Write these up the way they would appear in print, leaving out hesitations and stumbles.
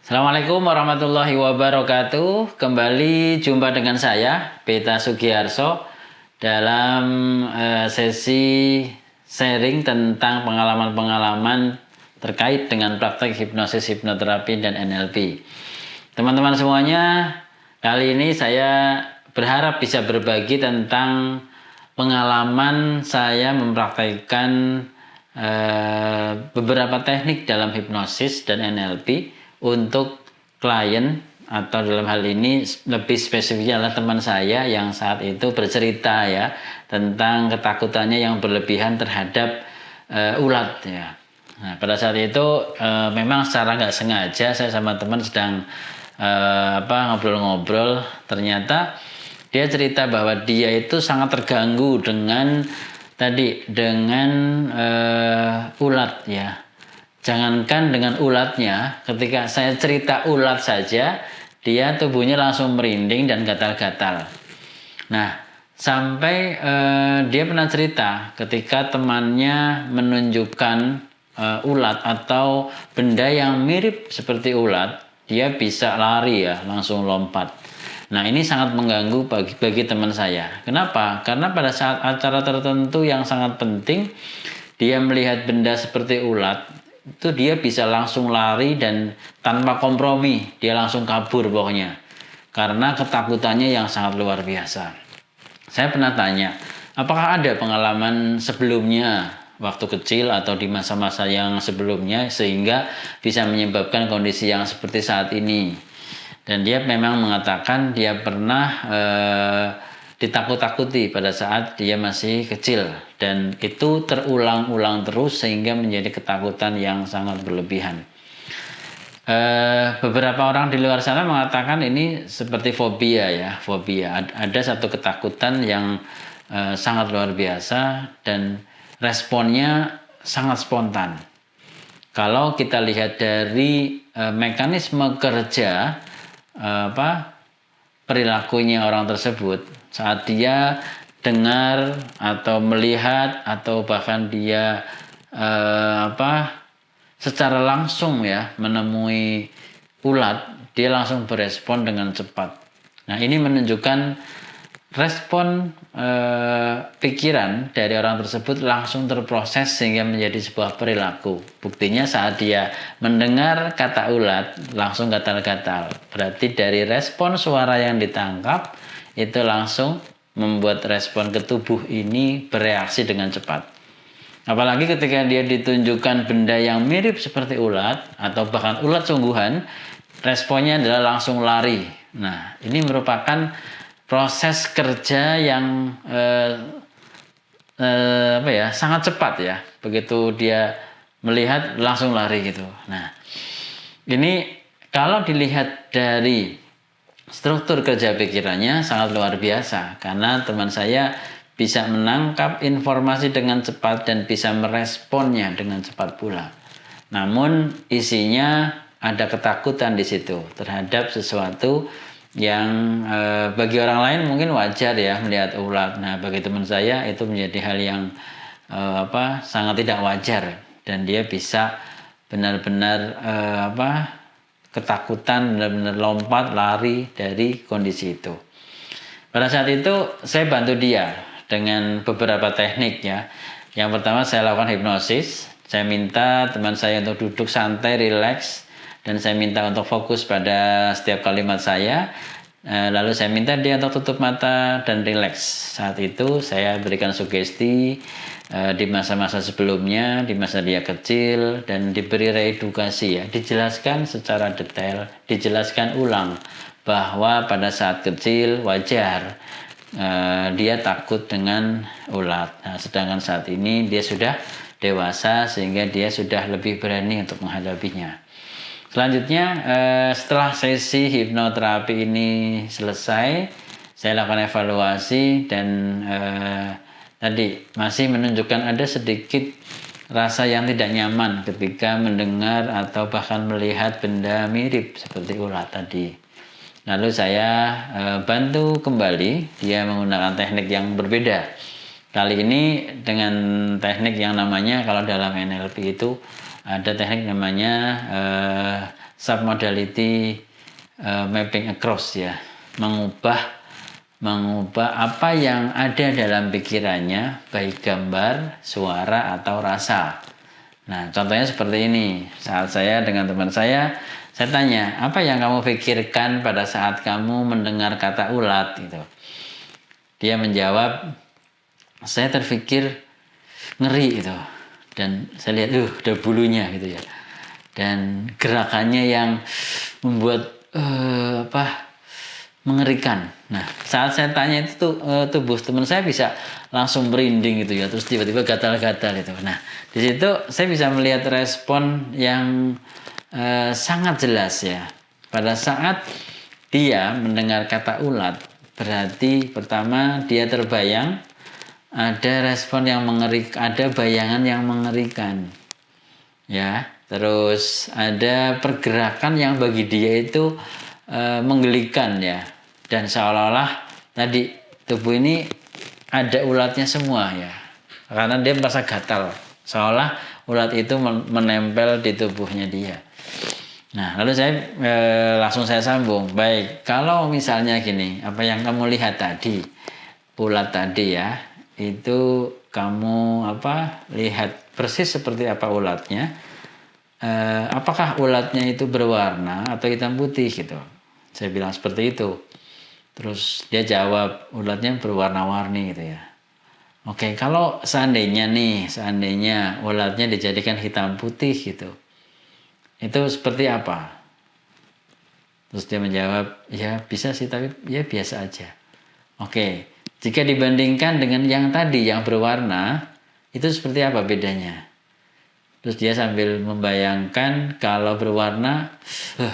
Assalamualaikum warahmatullahi wabarakatuh. Kembali jumpa dengan saya, Beta Sugiarso, dalam sesi sharing tentang pengalaman-pengalaman terkait dengan praktek hipnosis, hipnoterapi, dan NLP. Teman-teman semuanya, kali ini saya berharap bisa berbagi tentang pengalaman saya mempraktekkan beberapa teknik dalam hipnosis dan NLP untuk klien, atau dalam hal ini lebih spesifiknya adalah teman saya yang saat itu bercerita ya tentang ketakutannya yang berlebihan terhadap ulat ya. Nah, pada saat itu memang secara nggak sengaja saya sama teman sedang ngobrol-ngobrol, ternyata dia cerita bahwa dia itu sangat terganggu dengan ulat ya. Jangankan dengan ulatnya, ketika saya cerita ulat saja, dia tubuhnya langsung merinding dan gatal-gatal. Nah, sampai dia pernah cerita ketika temannya menunjukkan ulat atau benda yang mirip seperti ulat, dia bisa lari ya, langsung lompat. Nah, ini sangat mengganggu bagi teman saya. Kenapa? Karena pada saat acara tertentu yang sangat penting, dia melihat benda seperti ulat, itu dia bisa langsung lari dan tanpa kompromi, dia langsung kabur pokoknya. Karena ketakutannya yang sangat luar biasa. Saya pernah tanya, apakah ada pengalaman sebelumnya waktu kecil atau di masa-masa yang sebelumnya sehingga bisa menyebabkan kondisi yang seperti saat ini? Dan dia memang mengatakan dia pernah ditakut-takuti pada saat dia masih kecil, dan itu terulang-ulang terus sehingga menjadi ketakutan yang sangat berlebihan. Beberapa orang di luar sana mengatakan ini seperti fobia ya, fobia. Ada satu ketakutan yang sangat luar biasa dan responnya sangat spontan. Kalau kita lihat dari mekanisme kerja perilakunya orang tersebut saat dia dengar atau melihat atau bahkan dia secara langsung ya menemui ulat, dia langsung berespon dengan cepat. Nah, ini menunjukkan respon pikiran dari orang tersebut langsung terproses sehingga menjadi sebuah perilaku. Buktinya saat dia mendengar kata ulat langsung gatal-gatal. Berarti dari respon suara yang ditangkap itu langsung membuat respon ke tubuh ini bereaksi dengan cepat. Apalagi ketika dia ditunjukkan benda yang mirip seperti ulat atau bahkan ulat sungguhan, responnya adalah langsung lari. Nah, ini merupakan proses kerja yang sangat cepat ya. Begitu dia melihat langsung lari gitu. Nah, ini kalau dilihat dari struktur kerja pikirannya sangat luar biasa, karena teman saya bisa menangkap informasi dengan cepat dan bisa meresponnya dengan cepat pula. Namun isinya ada ketakutan di situ terhadap sesuatu yang bagi orang lain mungkin wajar ya melihat ulat. Nah, bagi teman saya itu menjadi hal yang sangat tidak wajar, dan dia bisa benar-benar ketakutan, benar-benar lompat lari dari kondisi itu. Pada saat itu saya bantu dia dengan beberapa teknik ya. Yang pertama saya lakukan hipnosis. Saya minta teman saya untuk duduk santai, rileks, dan saya minta untuk fokus pada setiap kalimat saya. Lalu saya minta dia untuk tutup mata dan rileks. Saat itu saya berikan sugesti di masa-masa sebelumnya, di masa dia kecil, dan diberi reedukasi ya, dijelaskan secara detail, dijelaskan ulang bahwa pada saat kecil wajar dia takut dengan ulat. Nah, sedangkan saat ini dia sudah dewasa sehingga dia sudah lebih berani untuk menghadapinya. Selanjutnya setelah sesi hipnoterapi ini selesai, saya lakukan evaluasi dan tadi masih menunjukkan ada sedikit rasa yang tidak nyaman ketika mendengar atau bahkan melihat benda mirip seperti ulat tadi. Lalu saya bantu kembali dia menggunakan teknik yang berbeda. Kali ini dengan teknik yang namanya, kalau dalam NLP itu ada teknik namanya submodality mapping across ya, mengubah apa yang ada dalam pikirannya, baik gambar, suara atau rasa. Nah, contohnya seperti ini. Saat saya dengan teman saya tanya, apa yang kamu pikirkan pada saat kamu mendengar kata ulat gitu. Dia menjawab, saya terpikir ngeri gitu. Dan saya lihat, ada bulunya gitu ya. Dan gerakannya yang membuat mengerikan. Nah, saat saya tanya itu tubuh teman saya bisa langsung merinding gitu ya, terus tiba-tiba gatal-gatal itu. Nah, di situ saya bisa melihat respon yang sangat jelas ya. Pada saat dia mendengar kata ulat, berarti pertama dia terbayang ada respon yang mengerikan, ada bayangan yang mengerikan. Ya, terus ada pergerakan yang bagi dia itu menggelikan ya. Dan seolah-olah tadi tubuh ini ada ulatnya semua ya. Karena dia merasa gatal. Seolah ulat itu menempel di tubuhnya dia. Nah, lalu saya langsung saya sambung. Baik, kalau misalnya gini, apa yang kamu lihat tadi, ulat tadi ya, itu kamu lihat persis seperti apa ulatnya. Apakah ulatnya itu berwarna atau hitam putih gitu? Saya bilang seperti itu. Terus dia jawab ulatnya berwarna-warni gitu ya. Oke, kalau seandainya ulatnya dijadikan hitam putih gitu, itu seperti apa? Terus dia menjawab, ya bisa sih tapi ya biasa aja. Oke, jika dibandingkan dengan yang tadi yang berwarna, itu seperti apa bedanya? Terus dia sambil membayangkan kalau berwarna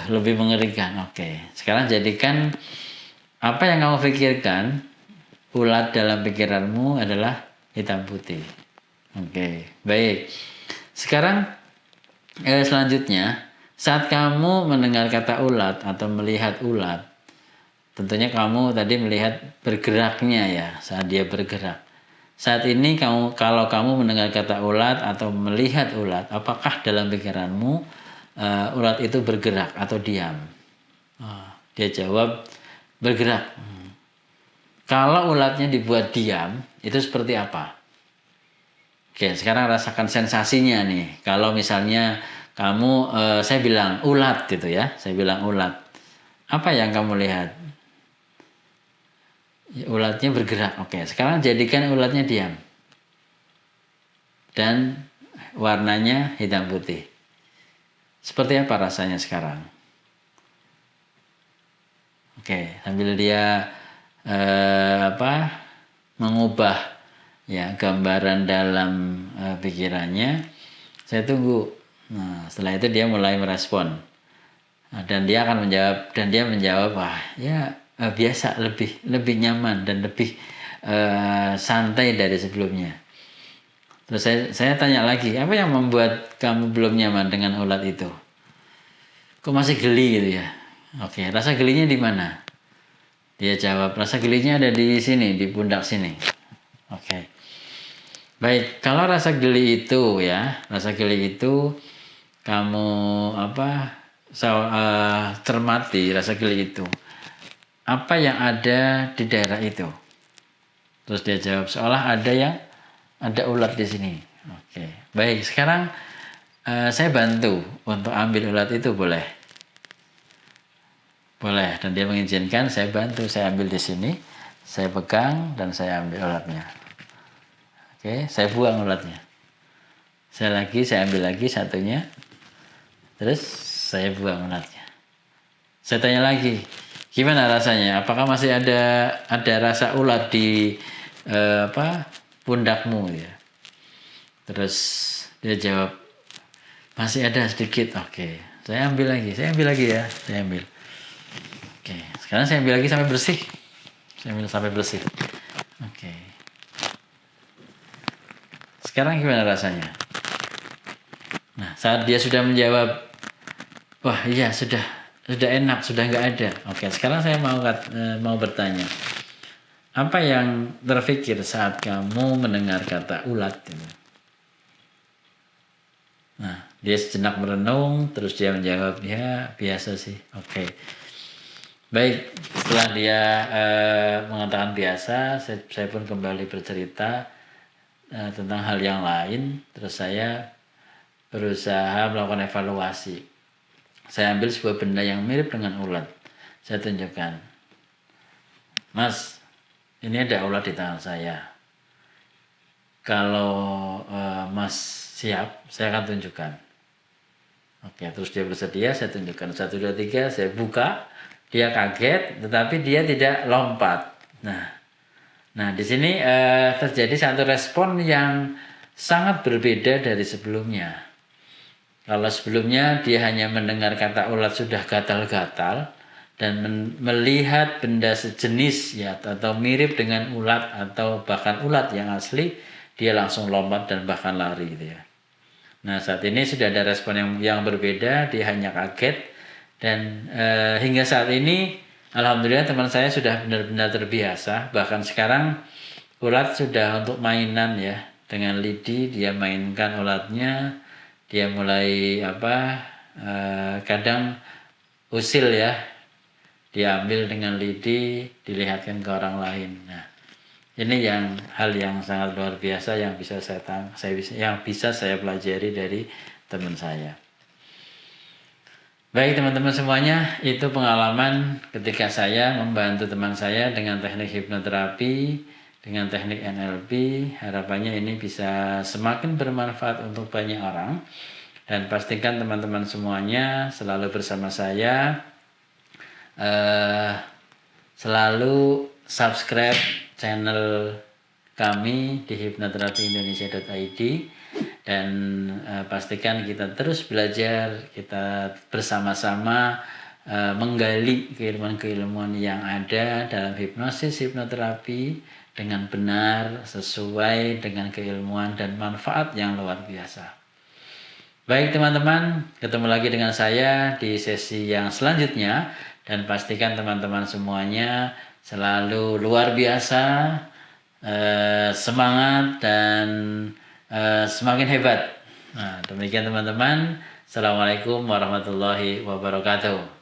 lebih mengerikan. Oke, sekarang jadikan apa yang kamu pikirkan, ulat dalam pikiranmu adalah hitam putih. Oke, baik. Sekarang selanjutnya, saat kamu mendengar kata ulat atau melihat ulat, tentunya kamu tadi melihat bergeraknya ya, saat dia bergerak. Saat ini kalau kamu mendengar kata ulat atau melihat ulat, apakah dalam pikiranmu ulat itu bergerak atau diam? Dia jawab bergerak. Kalau ulatnya dibuat diam, itu seperti apa? Oke, sekarang rasakan sensasinya nih. Kalau misalnya kamu, saya bilang ulat gitu ya, saya bilang ulat. Apa yang kamu lihat? Ya, ulatnya bergerak. Oke, sekarang jadikan ulatnya diam. Dan warnanya hitam putih. Seperti apa rasanya sekarang? Oke, sambil dia mengubah ya gambaran dalam pikirannya, saya tunggu. Nah, setelah itu dia mulai merespon. Nah, dan dia menjawab, wah ya biasa, lebih nyaman dan lebih santai dari sebelumnya. Terus saya tanya lagi, apa yang membuat kamu belum nyaman dengan ulat itu? Kok masih geli gitu ya? Oke, rasa gelinya di mana? Dia jawab, rasa gelinya ada di sini, di pundak sini. Oke. Baik, kalau rasa geli itu kamu cermati rasa geli itu. Apa yang ada di daerah itu? Terus dia jawab, seolah ada ulat di sini. Oke. Baik, sekarang saya bantu untuk ambil ulat itu boleh? Boleh, dan dia mengizinkan, saya bantu, saya ambil di sini, saya pegang dan saya ambil ulatnya. Oke, saya buang ulatnya. Saya ambil lagi satunya, terus saya buang ulatnya. Saya tanya lagi, gimana rasanya? Apakah masih ada rasa ulat di pundakmu ya? Terus dia jawab, masih ada sedikit. Oke, saya ambil lagi ya, saya ambil. Oke, sekarang saya ambil lagi sampai bersih. Oke. Sekarang gimana rasanya? Nah, saat dia sudah menjawab, wah iya sudah enak, sudah nggak ada. Oke, sekarang saya mau bertanya, apa yang terfikir saat kamu mendengar kata ulat? Nah, Dia sejenak merenung, terus dia menjawab, ya biasa sih. Oke. Baik, setelah dia mengatakan biasa, saya pun kembali bercerita tentang hal yang lain. Terus saya berusaha melakukan evaluasi. Saya ambil sebuah benda yang mirip dengan ulat. Saya tunjukkan, Mas, ini ada ulat di tangan saya. Kalau Mas siap, saya akan tunjukkan. Oke, terus dia bersedia, saya tunjukkan 1, 2, 3, saya buka, dia kaget, tetapi dia tidak lompat. Nah di sini terjadi satu respon yang sangat berbeda dari sebelumnya. Kalau sebelumnya dia hanya mendengar kata ulat sudah gatal-gatal dan melihat benda sejenis ya atau mirip dengan ulat atau bahkan ulat yang asli, dia langsung lompat dan bahkan lari gitu ya. Nah saat ini sudah ada respon yang berbeda, dia hanya kaget dan hingga saat ini alhamdulillah teman saya sudah benar-benar terbiasa. Bahkan sekarang ulat sudah untuk mainan ya, dengan lidi dia mainkan ulatnya, dia mulai kadang usil ya, diambil dengan lidi dilihatkan ke orang lain. Nah ini hal yang sangat luar biasa yang bisa saya pelajari dari teman saya. Baik teman-teman semuanya, itu pengalaman ketika saya membantu teman saya dengan teknik hipnoterapi, dengan teknik NLP. Harapannya ini bisa semakin bermanfaat untuk banyak orang. Dan pastikan teman-teman semuanya selalu bersama saya, selalu subscribe channel kami di hipnoterapiindonesia.id dan pastikan kita terus belajar, kita bersama-sama menggali keilmuan-keilmuan yang ada dalam hipnosis, hipnoterapi dengan benar, sesuai dengan keilmuan dan manfaat yang luar biasa. Baik teman-teman, ketemu lagi dengan saya di sesi yang selanjutnya dan pastikan teman-teman semuanya selalu luar biasa, semangat dan semakin hebat. Nah, demikian teman-teman. Assalamualaikum warahmatullahi wabarakatuh.